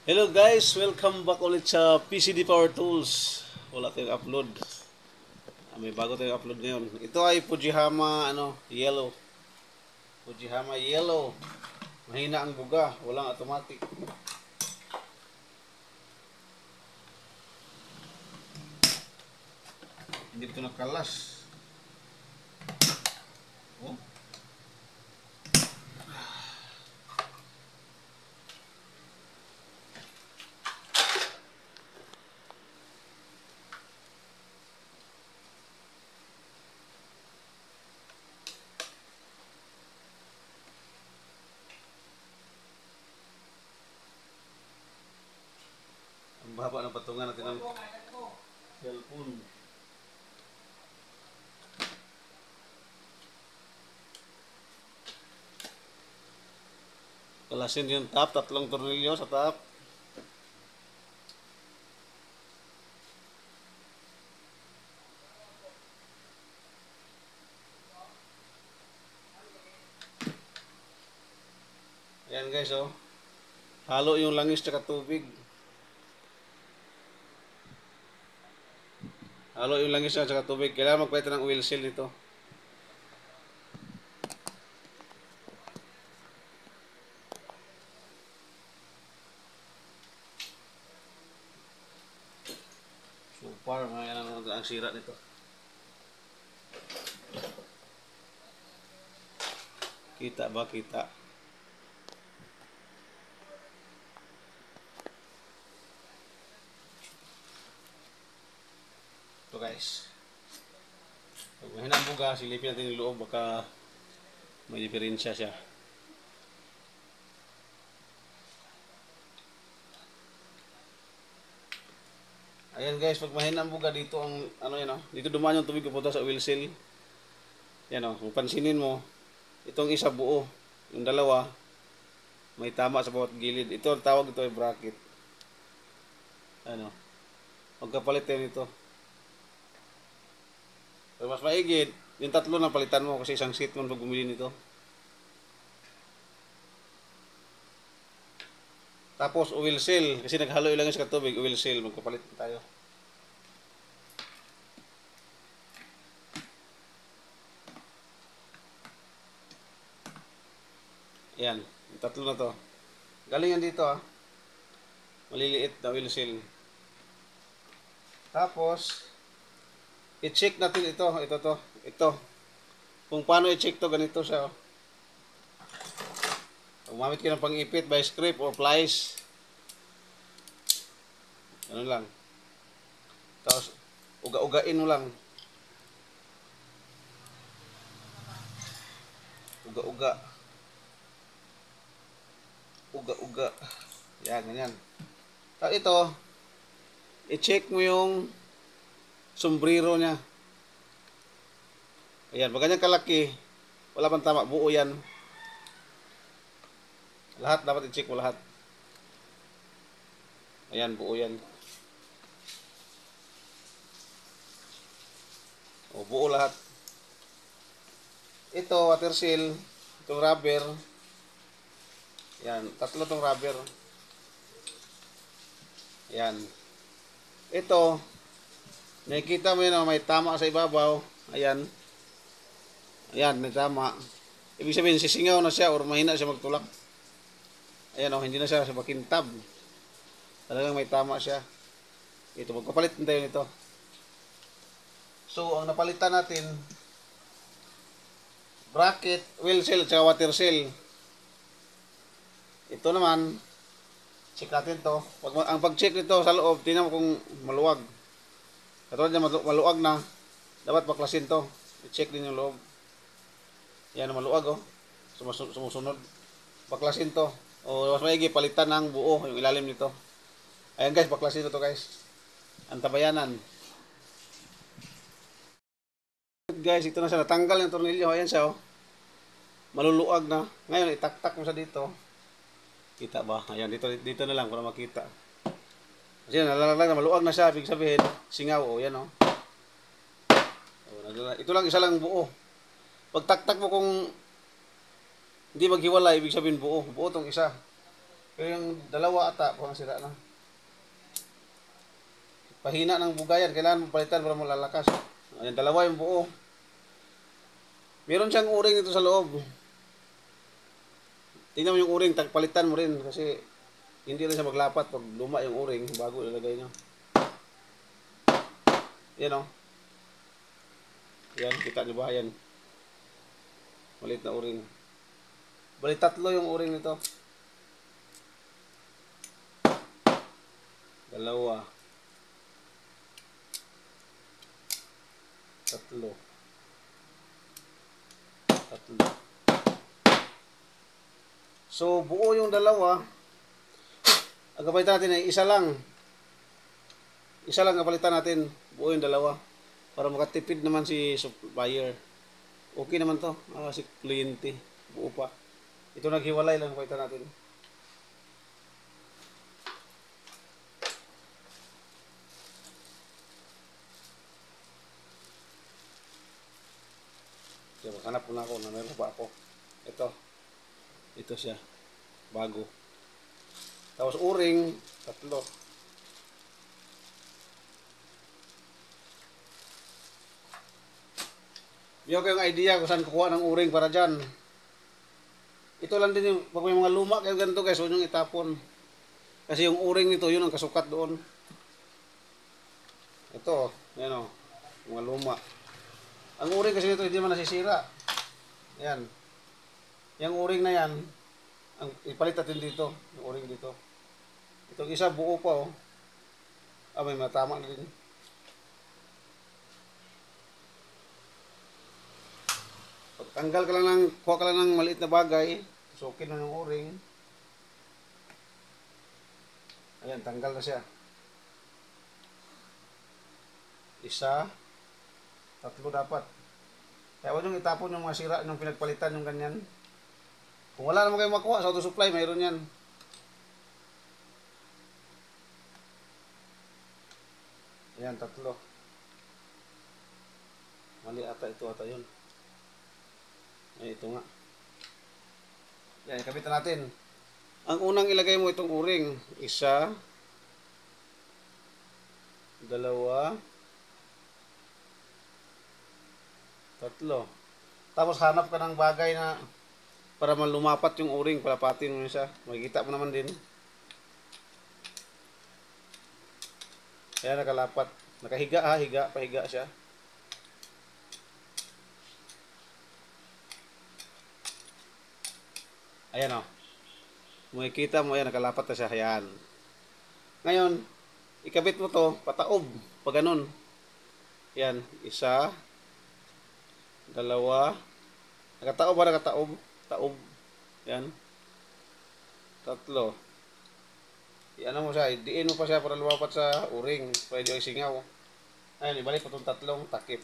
Hello guys, welcome back ulit sa PCD Power Tools. Wala tayong upload. May bago tayong upload ngayon. Ito ay Fujihama yellow. Fujihama yellow. Mahina ang buga, walang automatic. Hindi ito nakalas. Oh. Ang baba ng patungan natin ng cellphone. Kalasin yung top, tatlong tornilyo sa top. Ayan guys, oh. Halo yung langis tsaka tubig. Halo yung langis tsaka tubig. Kailangan magpalit ng oil seal nito. Super, may ang sira nito. Kita ba? Kita. Ito guys. Pag mahina ang buga, silipin natin yung loob. Baka may diferensya siya. Ayan guys, pag mahina ang buga dito ang dito dumaan yung tubig pupunta sa oil seal. Yan kung pansinin mo, itong isa buo, yung dalawa may tama sa bawat gilid. Ito ang tawag, ito ay bracket. Magkapalit tayo nito. Pero mas maigid, yung tatlo na palitan mo kasi isang seat mo pag bumili nito. Tapos oil seal, kasi naghalo ilang sa tubig, oil seal, magkapalit tayo. Ayan, yung tatlo na to. Galing yan dito maliliit na oil seal. Tapos, i-check natin ito. Kung paano i-check to, ganito siya Gumamit ka ng pang-ipit by scrape or plies. Ano lang. Tapos, uga-ugain mo lang. Uga-uga. Uga-uga. Yan, ganyan. Tapos ito, i-check mo yung sombrero niya. Ayan, pag ganyan kalaki, wala pang tama, buo yan. Lahat, dapat i-check mo lahat. Ayan, buo yan. O, buo lahat. Ito, water seal. Itong rubber. Yan, tatlo tong rubber. Yan. Ito, nakikita mo yun may tama sa ibabaw. Ayan. Ayan, may tama. Ibig sabihin, sisingaw na siya or mahina siya magtulak. Ayan hindi na siya makintab. Talagang may tama siya. Ito, magpapalit tayo nito. So, ang napalitan natin, bracket, oil seal, at water seal. Ito naman, check natin to. Ang pag-check nito sa loob, tingnan mo kung maluwag. Katulad niya maluwag na, dapat baklasin to. I-check din yung loob. Yan, maluwag sumusunod. Baklasin to. O mas maigi, palitan ng buo, yung ilalim nito. Ayan guys, baklasin to guys. Antabayanan. Guys, ito na siya. Natanggal yung tornilyo. Ayan siya maluluwag na. Ngayon, itaktak mo sa dito. Kita ba? Ayan, dito na lang para makita. Kasi nalalag na, maluwag na siya. Ibig sabihin, singaw. Yan ito lang, isa lang buo. Pag taktak mo kung hindi maghiwalay, ibig sabihin buo. Buo tong isa. Pero yung dalawa ata, parang sira na. Pahina ng bugayan, kailangan mo palitan para malalakas. Ayan, dalawa yung buo. Meron siyang uring dito sa loob. Tingnan mo yung uring, palitan mo rin kasi hindi rin siya maglapat pag luma yung uring bago ilagay nyo. Yan o. Yan, kita nyo ba? Yan. Maliit na uring. Bali, tatlo yung uring nito. Dalawa. Tatlo. Tatlo. So, buo yung dalawa. Ang kapalitan natin ay isa lang. Isa lang kapalitan natin. Buo yung dalawa. Para makatipid naman si supplier. Okay naman to. Si kliyente. Buo pa. Ito naghiwalay lang kapalitan natin. Kaya maghanap muna ako na meron pa ako. Ito siya. Bago. Tapos uring, tatlo. Yung kayong idea kung saan kukuha ng uring para dyan. Ito lang din yung, pag may mga luma kayo ganito guys, huwag nyung itapon. Kasi yung uring nito, yun ang kasukat doon. Ito, yan o, mga luma. Ang uring kasi nito, hindi man nasisira. Yan. Yung uring na yan, ang ipalit natin dito, yung uring dito. Itong isa buo pa oh. May matama na din. Tanggal ka lang ng, kuha ka lang ng maliit na bagay, sukin mo yung o-ring. Ayan, tanggal na siya. Isa, tatlo dapat. Kaya huwag yung itapon yung mga sira, yung pinagpalitan, yung ganyan. Kung wala naman kayong makuha sa auto supply, mayroon yan. Ayan, tatlo. Mali ata ito, ata yun. Ay, ito nga. Yan, ikabitan natin. Ang unang ilagay mo itong uring. Isa. Dalawa. Tatlo. Tapos hanap ka ng bagay na para malumapat yung uring. Palapatin mo siya. Makikita mo naman din. Ayan, nakalapat. Nakahiga ha, higa. Pahiga siya. Ayan o. Makikita mo, ayan, nakalapat na siya. Ayan. Ngayon, ikabit mo to, pataob. Pag ganun. Ayan, isa. Dalawa. Nakataob ba? Nakataob. Taob. Ayan. Tatlo. Iyan mo siya. Diin mo pa siya para lumapat sa uring. Pwede yung singaw. Ayan, ibalik po itong tatlong takip.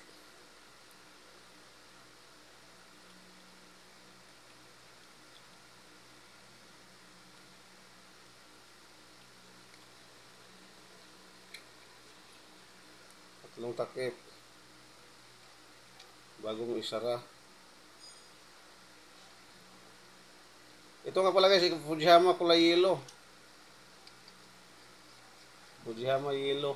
Tatlong takip. Bago mo isara. Ito nga pala guys, Fujiyama kulay yellow. Fujiyama yellow.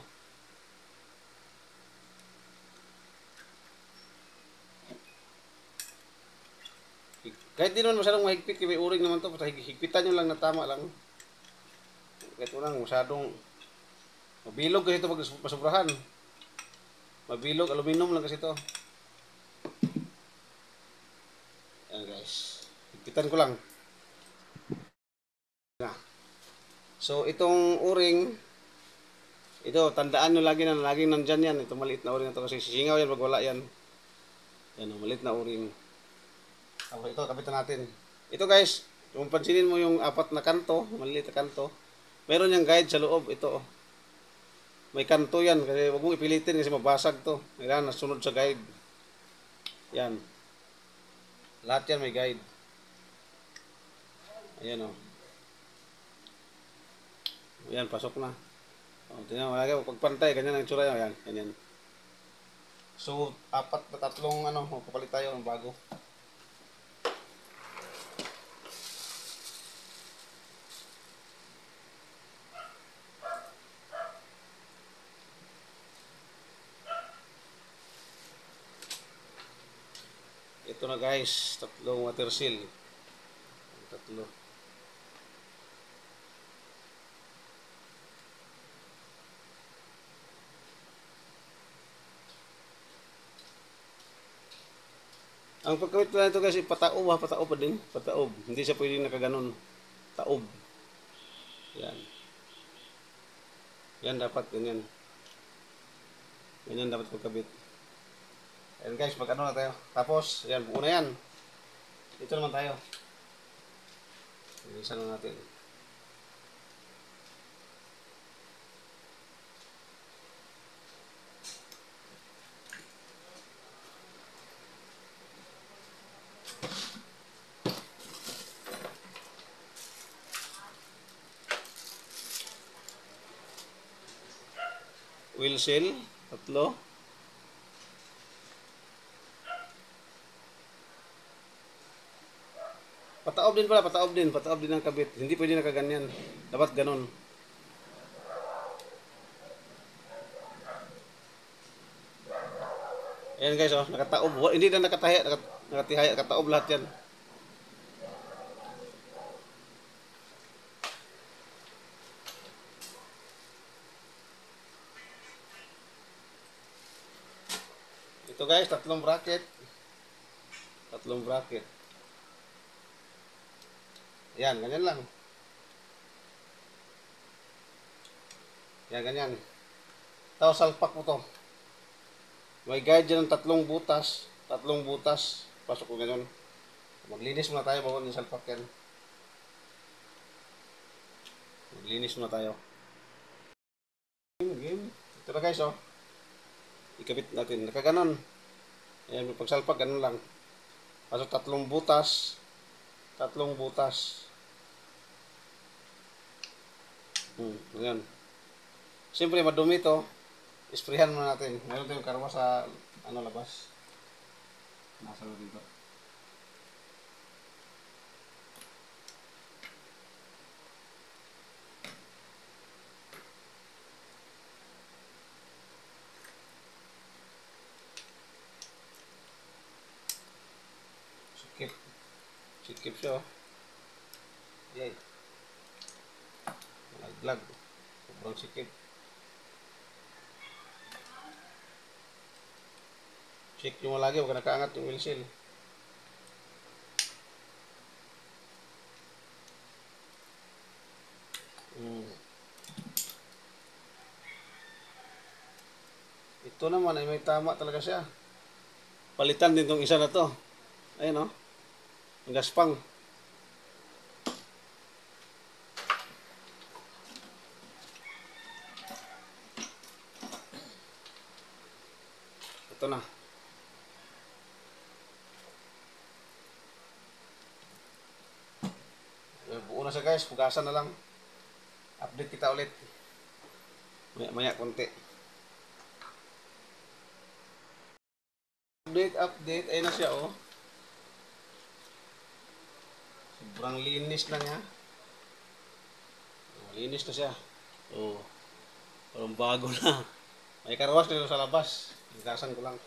Kahit di naman masyadong mahigpit, may uring naman to, basta higpitan nyo lang na tama lang. Kahit unang masyadong mabilog kasi ito pag masubrahan. Mabilog, aluminum lang kasi ito. Ayan guys, higpitan ko lang. So itong uring, ito tandaan nyo lagi na laging nandyan yan. Ito maliit na uring na ito kasi sisingaw yan pag wala yan. Yan, maliit na uring. Tapos ito, kapitan natin. Ito guys, kung pansinin mo yung apat na kanto, maliit na kanto, meron yung guide sa loob. Ito, may kanto yan. Kasi huwag mong ipilitin kasi mabasag to. Kailangan nasunod sa guide. Yan. Lahat yan may guide. Ayan o. Ayan, pasok na. Tingnan mo, lagi pagpantay, ganyan ang tsura yan. Ayan, ganyan. So, apat na tatlong magpapalit tayo ng bago. Ito na guys, tatlong water seal. Tatlo. Ang pagkawit pala nito guys, pataob ha, pataob pa din. Pataob. Hindi siya pwedeng nakaganon. Taob. Yan. Yan dapat, ganyan. Ganyan dapat pagkabit. Ayan guys, mag-ano na tayo. Tapos, yan, buo na yan. Dito naman tayo. Bilisan na natin. Wheel seal, tatlo. Pataob din pala, pataob din ang kabit. Hindi pwede nakaganyan. Dapat ganon. Ayan guys, oh, nakataob. Hindi na nakatihaya, nakataob lahat yan. Ito guys, tatlong bracket. Tatlong bracket. Yan, ganyan lang. Yan, ganyan. Tapos salpak mo to. May guide dyan ng tatlong butas. Tatlong butas. Pasok ko ganyan. Maglinis muna tayo bago ng salpak yan. Maglinis muna tayo. Game. Ito na guys, oh. Ikabit natin. Nakaganon. Ayan, pagsalpak, ganun lang. Pasok tatlong butas. Tatlong butas. Ayan. Siyempre, madumi ito. Isprehan muna natin. Meron tayong karwa sa labas. Nasa loob dito. Sikip siya, oh. Yay. Naglag. Sobrang sikip. Check nyo lagi, huwag nakaangat yung wheel seal. Ito naman ay may tama talaga siya. Palitan din tong isa na to. Ayun, oh. Ang gaspang. Ito na. Buo na siya guys. Pugasan na lang. Update kita ulit. Maya konti. Update. Ayun na siya, oh. Sobrang linis na niya. Linis na siya. Oh. Parang bago na. May karwas dito sa labas. Higasan ko lang.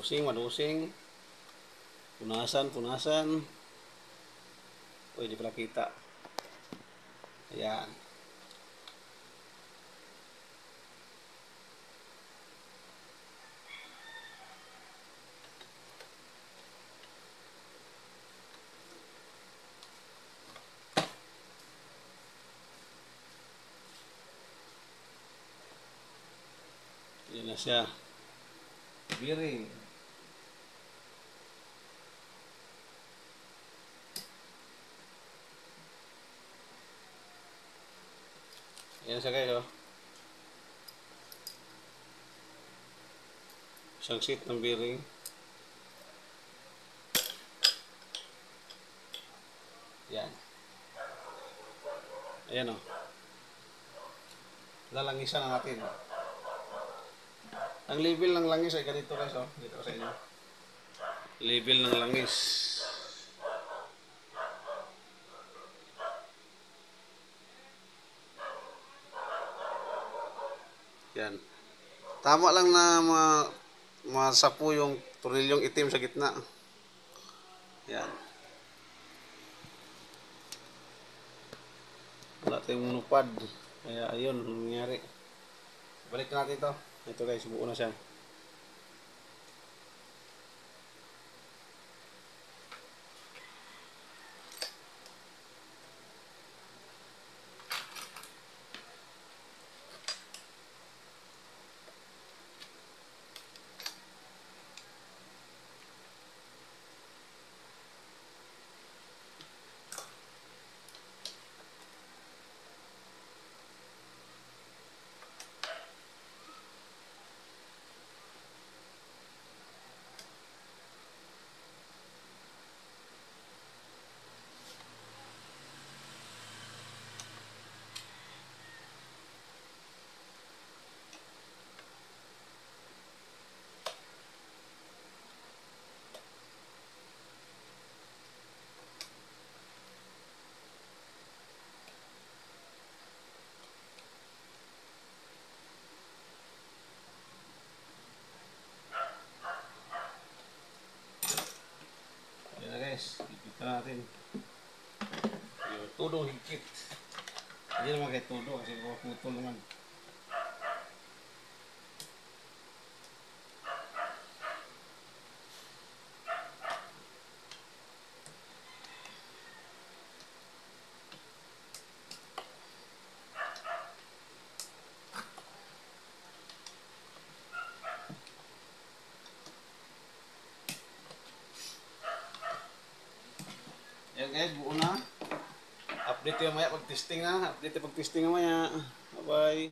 Madusing. Punasan. Uy, di pala kita. Ayan. Yan na siya. Bearing. Yan siya guys, oh. Isang seat ng bearing. Yan. Ayan, oh. Lalangisan na natin. Ang level ng langis ay ganito guys, oh. Dito sa inyo. Level ng langis. Yan. Tama lang na masapu yung tornilyong itim sa gitna. Yan. Wala tayong monopod. Kaya ayun, nangyari. Balik natin to. Ito guys, buo na siya. Ayan na guys, higpit na natin. Yung todo higpit. Hindi naman kayo todo kasi putol naman. Ayan guys, buo na. Update yung maya pag testing na. Update yung pag testing na maya. Bye bye.